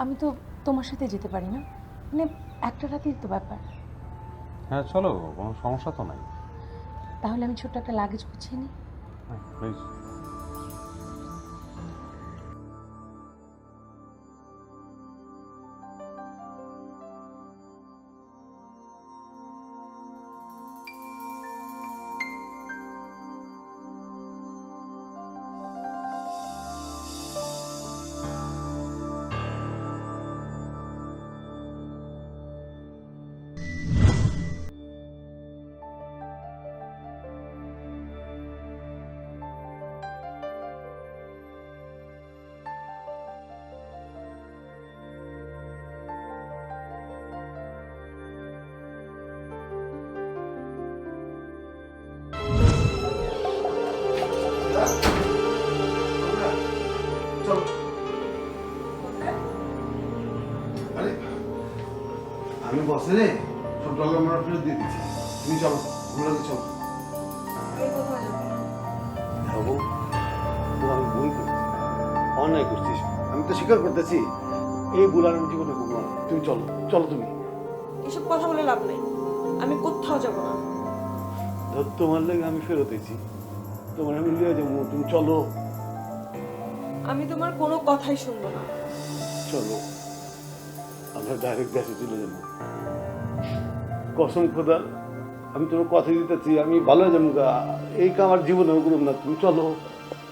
আমি তো তোমার সাথে যেতে পারি না, মানে একটা রাতের তো ব্যাপার। হ্যাঁ চলো, কোনো সমস্যা তো নাই। তাহলে আমি ছোট্ট একটা লাগেজ গুছিয়ে নিই। হ্যাঁ প্লিজ। আমি বসে রে সব ডলার মারা ফেরত দিয়ে দিচ্ছি। তুমি চলো, আমরা চলো। যাবো তো আমি ভুল করছি, অন্যায় করছিস, আমি তো স্বীকার করতেছি। এই ভুল আর আমি জীবনে করবো না। তুমি চলো, চলো তুমি। এসব কথা বলে লাভ নেই, আমি কোথাও যাব না। ধর তোমার লেগে আমি ফেরত এসেছি, তোমার আমি লিয়ে যাবো, তুমি চলো। আমি তোমার কোনো কথাই শুনবো না। চলো, আমরা ডাইরেক্ট দেশে চলে যাবো। কসম খোদা, আমি তোমার কথা দিতেছি, আমি ভালো যাবো। এই কাম আর জীবনে করুন না, তুমি চলো।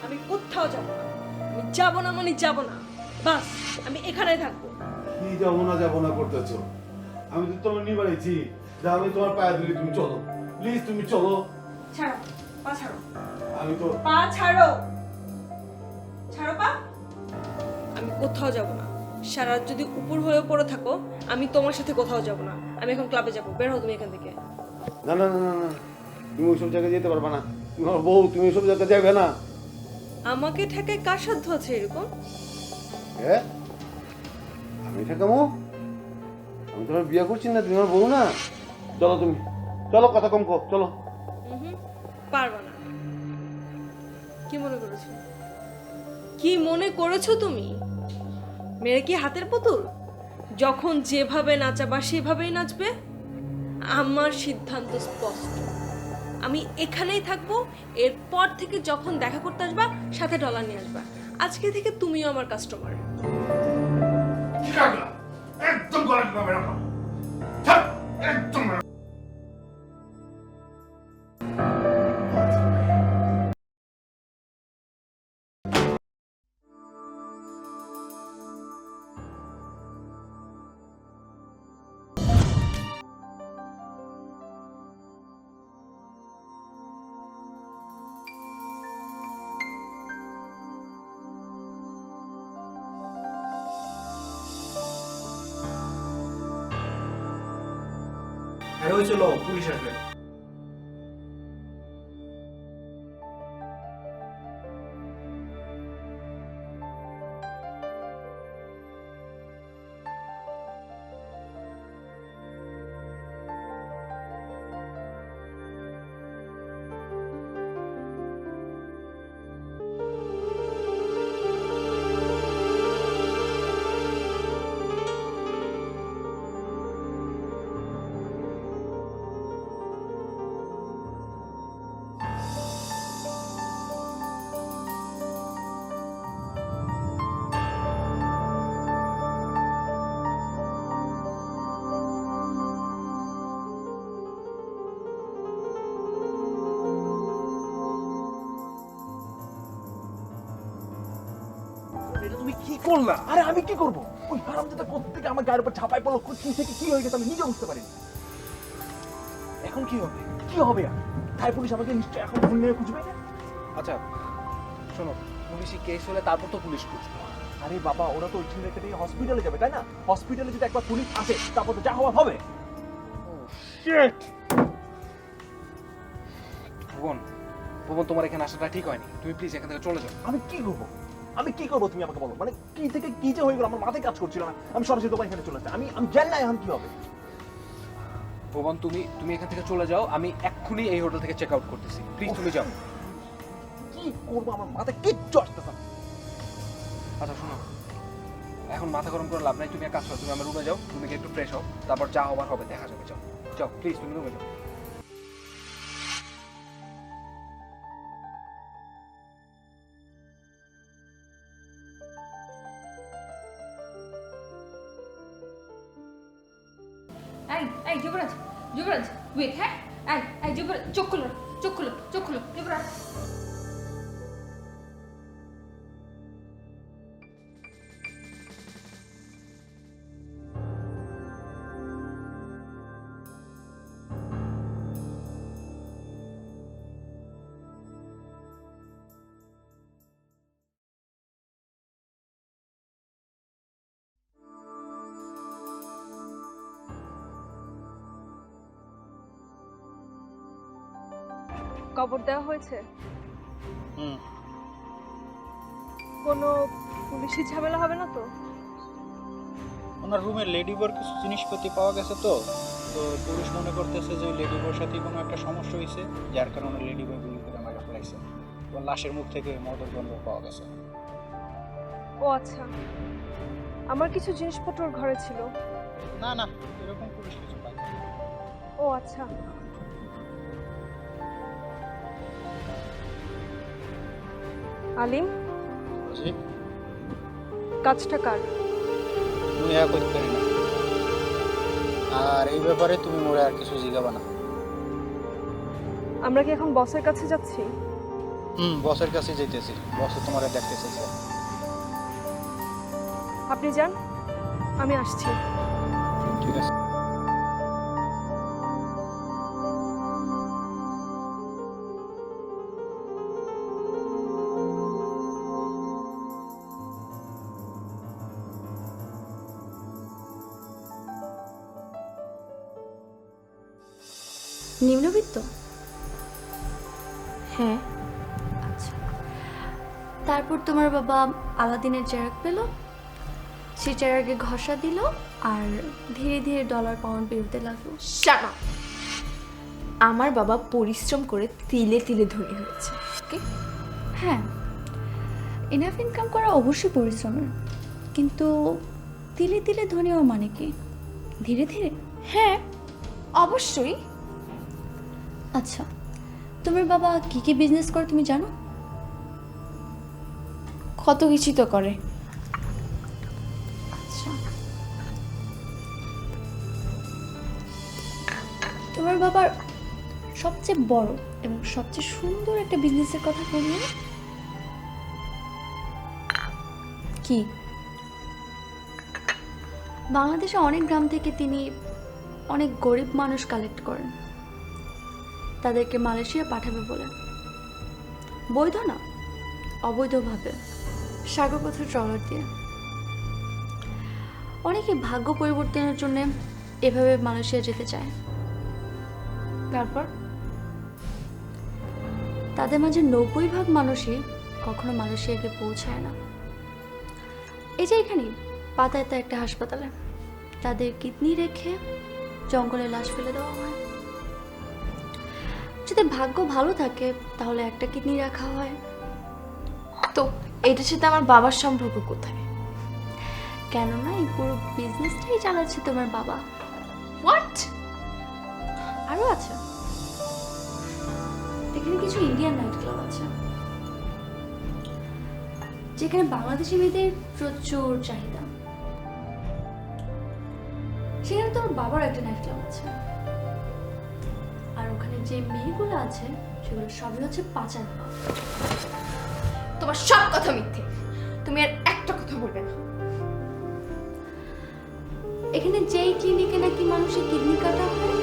আমি কোথাও যাব না, আমি যাব না মানে যাব না, বাস আমি এখানেই থাকবো। কি যাবো না করতেছো? আমি তো তোমার নিয়ে বাড়াইছি, যা আমি তোমার পায়ে ধরি, তুমি চলো প্লিজ, তুমি চলো। ছাড়ো পা, ছাড়ো আমি তো পা, ছাড়ো ছাড়ো পা। আমি কোথাও যাব না, সারা রাত যদি উপর হয়েও পড়ে থাকো আমি তোমার সাথে কোথাও যাব না। আমি এখন ক্লাবে যাব, বের হও তুমি এখান থেকে। না না না না না, তুমি ওইসব জায়গায় যেতে পারবে না। তোমার বউ, তুমি ওইসব জায়গায় যাবে না। আমাকে ঠেকায় কার সাধ্য আছে এরকম? হ্যাঁ, আমি ঠেকামো? আমি তোমার বিয়ে করছি না, তুমি আমার বউ না। চলো তুমি, চলো, কথা কম কো, চলো। পারবা না। কি মনে করেছো, কি মনে করেছো তুমি? মেরে কি হাতের পুতুল? যখন যেভাবে নাচাবা সেভাবেই নাচবে। আমার সিদ্ধান্ত স্পষ্ট, আমি এখানেই থাকবো। এরপর থেকে যখন দেখা করতে আসবা সাথে ডলার নিয়ে আসবা। আজকে থেকে তুমিও আমার কাস্টমার। একদম একদম। ওই চলো, পুলিশ আসবে। এটা তুমি কি করলা? আরে আমি কি করব? ওই হারামজাদা কোথা থেকে আমার গায়ের উপর ঝাঁপাই পড়লো, কি থেকে কি হয়ে গেছে আমি নিজে বুঝতে পারিনি। এখন কি হবে? কি হবে আর? তাই পুলিশ আমাকে নিশ্চয় এখন ফোন নিয়ে খুঁজবে না। আচ্ছা শোনো, পুলিশি কেস হলে তারপর তো পুলিশ খুঁজবে। আরে বাবা, ওরা তো ওই ছেলেকে নিয়ে হসপিটালে যাবে, তাই না? হসপিটালে যদি একবার পুলিশ আসে তারপর তো যা হওয়া হবে। শিট! ভুবন, ভুবন, তোমার এখানে আসাটা ঠিক হয়নি। তুমি প্লিজ এখান থেকে চলে যাও। আমি কি করব? আমি কি করব তুমি আমাকে বলো। মানে কি থেকে কি যে হয়ে গেল আমার মাথায় কাজ করছিল না। আমি সরাসরি তোমার এখানে চলে আসছি। আমি জানি না এখন কি হবে। ভুবন, তুমি এখান থেকে চলে যাও। আমি এক্ষুনি এই হোটেল থেকে চেক আউট করতেছি। প্লিজ তুমি যাও। কি করব আমার মাথায় কিচ্ছু আসতেছে না। আচ্ছা শোনো, এখন মাথা গরম করে লাভ নাই, তুমি এক কাজ করো, তুমি আমার রুমে যাও, তুমি গিয়ে একটু ফ্রেশ হও, তারপর যা হবার হবে দেখা যাবে। যাও যাও প্লিজ, তুমি রুমে যাও। এই যুবরাজ, যুবরাজ ওয়েট, হ্যাঁ এই যুবরাজ, চোখ খুলো, চোখ খুলো, চোখ খুলো যুবরাজ। কবর দেওয়া হয়েছে? হুম। কোনো পুলিশি ঝামেলা হবে না তো? ওনার রুমে লেডি বর কিছু জিনিসপাতি পাওয়া গেছে, তো তো পুলিশ মনে করতেছে যে ওই লেডি বর সাথে কোনো একটা সমস্যা হয়েছে, যার কারণে লেডি বর গুলি করে মারা ফেলাইছে। ওর লাশের মুখ থেকে মদের গন্ধ পাওয়া গেছে। ও আচ্ছা, আমার কিছু জিনিসপত্র ওর ঘরে ছিল। না না, এরকম পুলিশ কিছু পায় না। ও আচ্ছা। আলিম, জি, কাজটা কার? মুই আর করতে পারি না। আর এই ব্যাপারে তুমি মোরে আর কিছু জিজ্ঞাবা না। আমরা কি এখন বসের কাছে যাচ্ছি? বসের কাছে যাইতেছি, বস তোমারে দেখতে চাইছে। আপনি যান, আমি আসছি। ঠিক আছে। নিম্নবিত্ত? হ্যাঁ। আচ্ছা, তারপর তোমার বাবা আলাদিনের চেরাগ পেল, সে চেরাগে ঘষা দিল, আর ধীরে ধীরে ডলার পাউন্ড বেরোতে লাগলো। Shut up! আমার বাবা পরিশ্রম করে তিলে তিলে ধনী হয়েছে। ওকে, হ্যাঁ, এনাফ ইনকাম করা অবশ্যই পরিশ্রমের, কিন্তু তিলে তিলে ধনী হওয়া মানে কি? ধীরে ধীরে? হ্যাঁ অবশ্যই। আচ্ছা, তোমার বাবা কি কি বিজনেস করে তুমি জানো? কত কিছু তো করে। আচ্ছা, তোমার বাবার সবচেয়ে বড় এবং সবচেয়ে সুন্দর একটা বিজনেসের কথা বলবে? কি? বাংলাদেশে অনেক গ্রাম থেকে তিনি অনেক গরিব মানুষ কালেক্ট করেন, তাদেরকে মালয়েশিয়া পাঠাবে বলে। বৈধ না, অবৈধভাবে সাগরপথের ট্রলার দিয়ে। অনেকে ভাগ্য পরিবর্তনের জন্য এভাবে মালয়েশিয়া যেতে চায়। তারপর তাদের মাঝে 90% মানুষই কখনো মালয়েশিয়া গিয়ে পৌঁছায় না। এই যে এখানে পাতায়াতে একটা হাসপাতালে তাদের কিডনি রেখে জঙ্গলে লাশ ফেলে দেওয়া হয়। যদি ভাগ্য ভালো থাকে তাহলে একটা কিডনি রাখা হয়। তো এটার সাথে আমার বাবার সম্পর্ক কোথায়? কেননা এই পুরো বিজনেসটাই চালাচ্ছে তোমার বাবা। হোয়াট? আরও আছে, এখানে কিছু ইন্ডিয়ান নাইট ক্লাব আছে যেখানে বাংলাদেশি মেয়েদের প্রচুর চাহিদা। সেখানে তোমার বাবার একটা নাইট ক্লাব আছে, আর ওখানে যে মেয়েগুলো আছে সেগুলো সবই হচ্ছে পাচার মাল। তোমার সব কথা মিথ্যে, তুমি আর একটা কথা বলবে না। এখানে যেই ক্লিনিকে নাকি মানুষের কিডনি কাটা হয়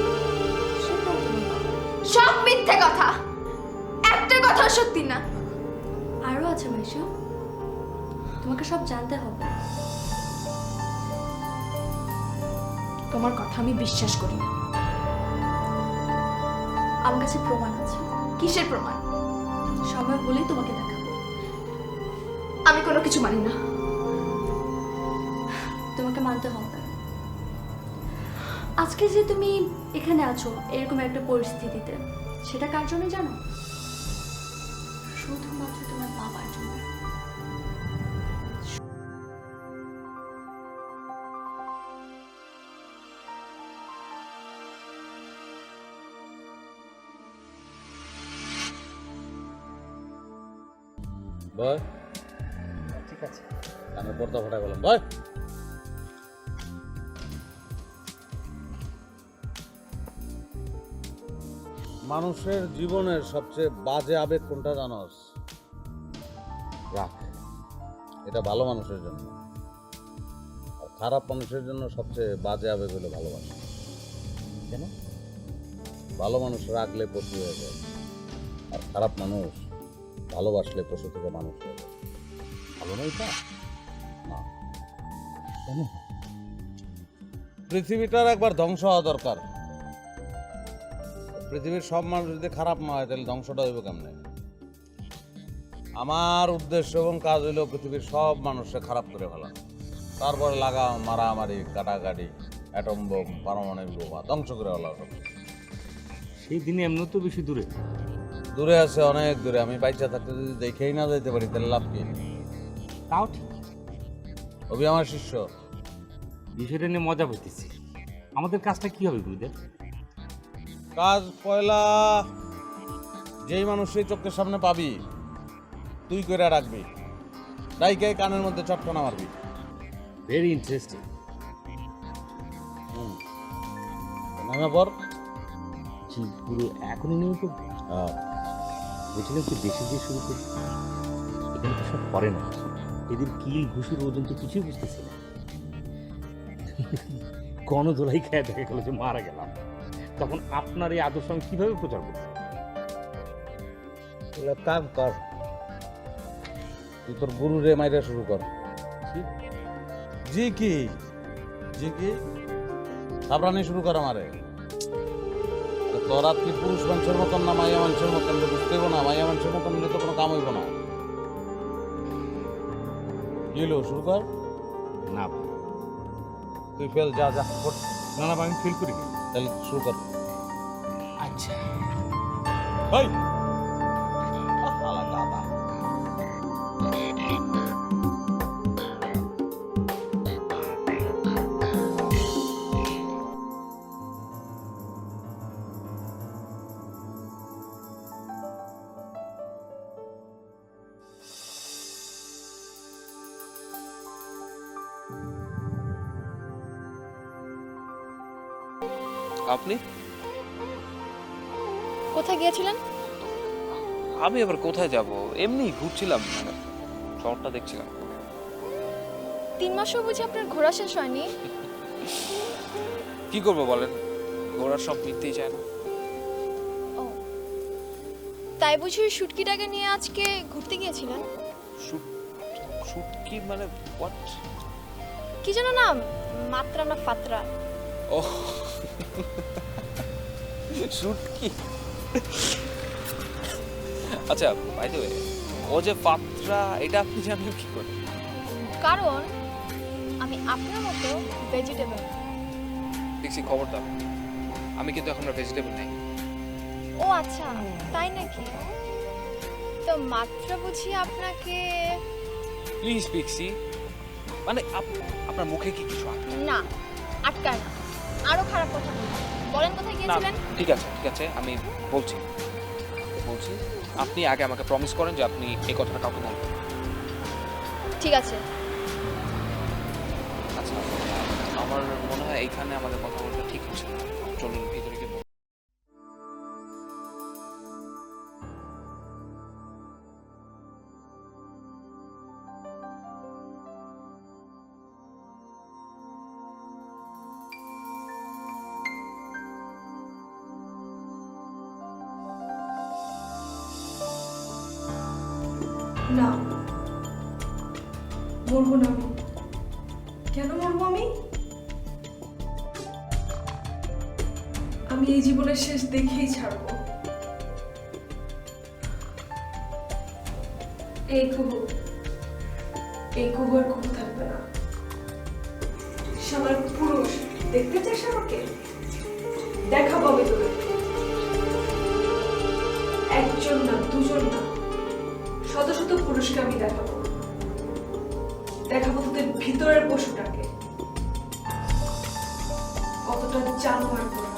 সেটাও তোমার বাবা। সব মিথ্যে কথা, একটা কথা সত্যি না। আরও আছে মাইশা, তোমাকে সব জানতে হবে। তোমার কথা আমি বিশ্বাস করি না। আমার কাছে প্রমাণ আছে। কিসের প্রমাণ? সময় হলেই তোমাকে দেখাবো। আমি কোনো কিছু মানি না। তোমাকে মানতে হবে। আজকে যে তুমি এখানে আছো এরকম একটা পরিস্থিতিতে, সেটা কার জন্য জানো? শুধুমাত্র তোমার বাবার জন্য। বয় ঠিক আছে। কানে পর্দা ফাটা গেলাম বয়। মানুষের জীবনের সবচেয়ে বাজে আবেগ কোনটা জানোস? রাগ। এটা ভালো মানুষের জন্য, আর খারাপ মানুষের জন্য সবচেয়ে বাজে আবেগ হলো ভালোবাসা। কেন? ভালো মানুষ রাগলে পশু হয়ে যায়, আর খারাপ মানুষ ভালোবাসলে পশু থেকে মানুষ হয়ে যায়। ভালো নয় তা না। কেন? পৃথিবীটার একবার ধ্বংস হওয়া দরকার। পৃথিবীর সব মানুষ যদি খারাপ না হয় তাহলে ধ্বংসটা হইব কেমনে? আমার উদ্দেশ্য এবং কাজ হইল পৃথিবীর সব মানুষকে খারাপ করে ফেলা, তারপরে লাগা মারামারি কাটাকাটি, অ্যাটম বোম, পারমাণবিক বোমা ধ্বংস করে ফেলা। সব সেই দিনে এমনি তো বেশি দূরে দূরে আছে, অনেক দূরে। আমি বাইচা থাকতে যদি দেখেই না যেতে পারি তাহলে লাভ কি? তাও ঠিক। অভি আমার শিষ্য। বিষয়টা নিয়ে মজা করতেছি। আমাদের কাজটা কি হবে গুরুদেব? কাজ পয়লা যেই মানুষই চোখের সামনে পাবি তুই করে রাখবি, রাইকে কানের মধ্যে চটকানা মারবি। Very interesting. নামে পর জি পুরো এখনই নিয়ে তো বলছিলাম কি দেশে দিয়ে শুরু করি। এখানে তো সব করে না, এদের কিল ঘুষির ওজন তো কিছুই বুঝতেছি না। গণধোলাই খেয়ে দেখা গেল যে মারা গেলাম, তখন আপনার এই আদর্শ আমি কিভাবে প্রচার করব? কাম কর, তুই তোর গুরু রে মাইরা শুরু কর। জি কি জি কি সাবরানি শুরু কর আমারে। তোরা কি পুরুষ মানুষের মতন না মাইয়া মানুষের মতন? বুঝতে হইব না, মাইয়া মানুষের মতন হলে তো কোনো কাম হইব না। কি হলো, শুরু কর। না তুই ফেল, যা যা কর। না না আমি ফিল করি। তাহলে শুরু কর। আচ্ছা ভাই আলা দাদা আপনি? কোথায় গিয়েছিলেন? আমি আবার কোথায় যাব? এমনি ঘুরছিলাম, মানে শহরটা দেখছিলাম। 3 মাসও বুঝি আপনার ঘোরা শেষ হয়নি? কি করবো বলেন, ঘোরার সব মিটতেই চায় না। ও তাই বুঝি শুটকিটাকে নিয়ে আজকে ঘুরতে গিয়েছিলেন? শুট কি মানে হোয়াট? কি যেন নাম, মাত্রা না ফাত্রা? ও শুট কি? আচ্ছা বাই দ্য ওয়ে, ও যে পাত্রা, এটা আপনি জানেন কি করে? কারণ আমি আপনার মতো ভেজিটেবল। দেখছি খবর দাও, আমি কিন্তু এখন আর ভেজিটেবল নাই। ও আচ্ছা তাই নাকি? তো মাত্রা বুঝি আপনাকে? প্লিজ পিক্সি, মানে আপনার মুখে কি কিছু আছে? না আটকায় না, আরো খারাপ কথা বলেন। কোথায় গিয়েছিলেন? ঠিক আছে ঠিক আছে, আমি বলছি। আপনি আগে আমাকে প্রমিস করেন যে আপনি এই কথাটা কাউকে বলবেন। ঠিক আছে। আচ্ছা আমার মনে হয় এইখানে আমাদের কথা বলতে ঠিক হচ্ছে না, চলুন ভিতরে গিয়ে বলবো। না, মরবো না আমি। কেন মরবো আমি? আমি এই জীবনের শেষ দেখেই ছাড়বো। এই কুহু আর কুহু থাকবে না। সবার পুরুষ দেখতে চাস আমাকে? দেখাবো আমি তোদের। একজন না, দুজন না, শত শত পুরুষকে আমি দেখাবো তোদের ভিতরের পশুটাকে কতটা জানোয়ার তোরা।